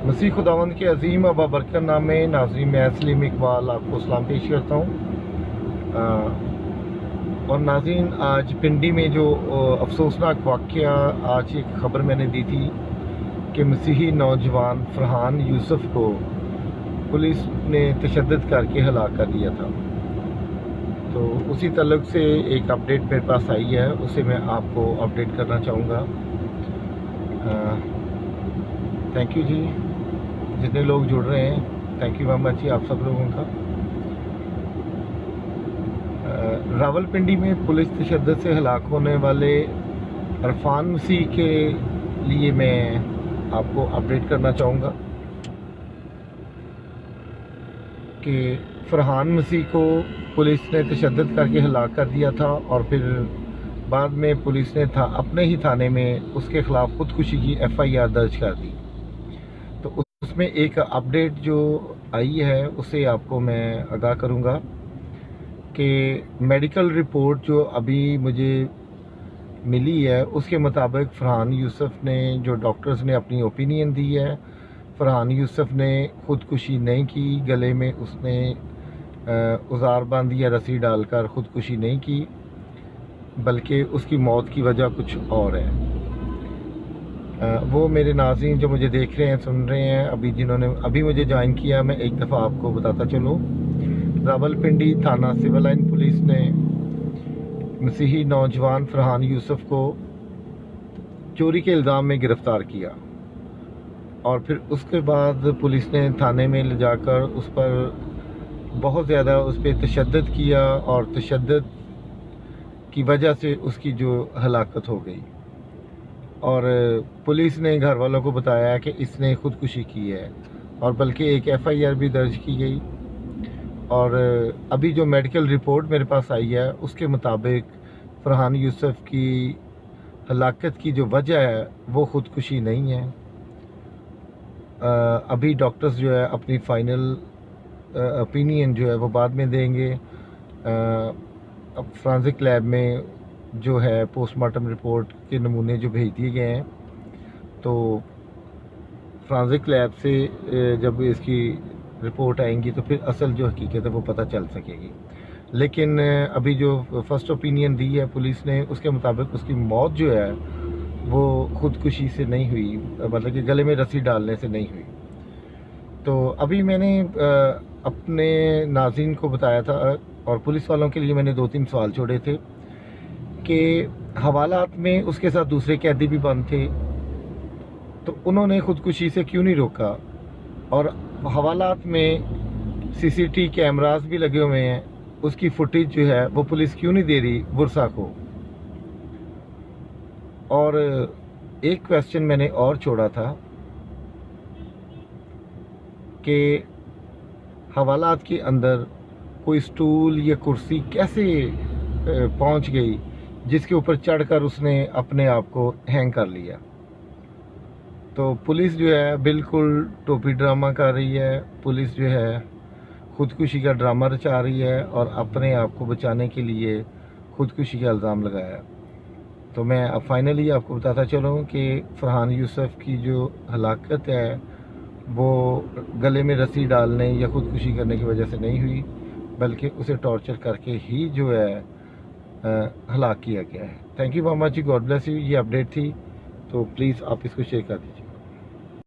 मसीह खुदावंद के अजीम व बाबरकत नाम में नाज़रीन मैं सलीम इकबाल आपको सलाम पेश करता हूँ। और नाज़रीन आज पिंडी में जो अफसोसनाक वाक़या आज एक ख़बर मैंने दी थी कि मसीही नौजवान फरहान यूसुफ को पुलिस ने तशद्दुद करके हलाक कर दिया था, तो उसी तल्लुक़ से एक अपडेट मेरे पास आई है, उसे मैं आपको अपडेट करना चाहूँगा। थैंक यू जी, जितने लोग जुड़ रहे हैं, थैंक यू वेरी मच जी आप सब लोगों का। रावलपिंडी में पुलिस तशद्दुद से हलाक होने वाले अरफान मसीह के लिए मैं आपको अपडेट करना चाहूँगा कि फरहान मसीह को पुलिस ने तशद्दुद करके हलाक कर दिया था और फिर बाद में पुलिस ने अपने ही थाने में उसके ख़िलाफ़ ख़ुदकुशी की FIR दर्ज कर दी। तो उसमें एक अपडेट जो आई है उससे आपको मैं आगाह करूँगा कि मेडिकल रिपोर्ट जो अभी मुझे मिली है उसके मुताबिक फरहान यूसुफ ने, जो डॉक्टर्स ने अपनी ओपिनियन दी है, फरहान यूसुफ ने ख़ुदकुशी नहीं की, गले में उसने औजार बांधी या रस्सी डालकर ख़ुदकुशी नहीं की, बल्कि उसकी मौत की वजह कुछ और है। वो मेरे नाज़रीन जो मुझे देख रहे हैं, सुन रहे हैं, अभी जिन्होंने अभी मुझे ज्वाइन किया, मैं एक दफ़ा आपको बताता चलूँ। रावलपिंडी थाना सिविल लाइन पुलिस ने मसीही नौजवान फरहान यूसुफ को चोरी के इल्ज़ाम में गिरफ़्तार किया और फिर उसके बाद पुलिस ने थाने में ले जाकर उस पर बहुत ज़्यादा उस पर तशद्दुद किया और तशद्दुद की वजह से उसकी जो हलाकत हो गई। और पुलिस ने घर वालों को बताया कि इसने ख़ुदकुशी की है और बल्कि एक FIR भी दर्ज की गई। और अभी जो मेडिकल रिपोर्ट मेरे पास आई है उसके मुताबिक फरहान यूसुफ की हलाकत की जो वजह है वो ख़ुदकुशी नहीं है। अभी डॉक्टर्स जो है अपनी फ़ाइनल ओपिनियन जो है वो बाद में देंगे। अब फ्रांसिक लैब में जो है पोस्टमार्टम रिपोर्ट के नमूने जो भेज दिए गए हैं, तो फ्रांसिक लैब से जब इसकी रिपोर्ट आएंगी तो फिर असल जो हकीकत है वो पता चल सकेगी। लेकिन अभी जो फर्स्ट ओपिनियन दी है पुलिस ने उसके मुताबिक उसकी मौत जो है वो ख़ुदकुशी से नहीं हुई, मतलब कि गले में रस्सी डालने से नहीं हुई। तो अभी मैंने अपने नाज़रीन को बताया था और पुलिस वालों के लिए मैंने 2-3 सवाल छोड़े थे कि हवालात में उसके साथ दूसरे कैदी भी बंद थे, तो उन्होंने ख़ुदकुशी से क्यों नहीं रोका, और हवालात में CCTV कैमरास भी लगे हुए हैं, उसकी फुटेज जो है वो पुलिस क्यों नहीं दे रही बुरसा को। और एक क्वेश्चन मैंने और छोड़ा था कि हवालात के अंदर कोई स्टूल या कुर्सी कैसे पहुंच गई जिसके ऊपर चढ़कर उसने अपने आप को हैंग कर लिया। तो पुलिस जो है बिल्कुल टोपी ड्रामा कर रही है, पुलिस जो है ख़ुदकुशी का ड्रामा रचा रही है और अपने आप को बचाने के लिए ख़ुदकुशी का इल्ज़ाम लगाया। तो मैं अब फाइनली आपको बताता चलूँ कि फरहान यूसुफ की जो हलाकत है वो गले में रस्सी डालने या ख़ुदकुशी करने की वजह से नहीं हुई, बल्कि उसे टॉर्चर करके ही जो है हलाक किया गया है। Thank you very much, God bless you. ये अपडेट थी, तो प्लीज़ आप इसको शेयर कर दीजिए।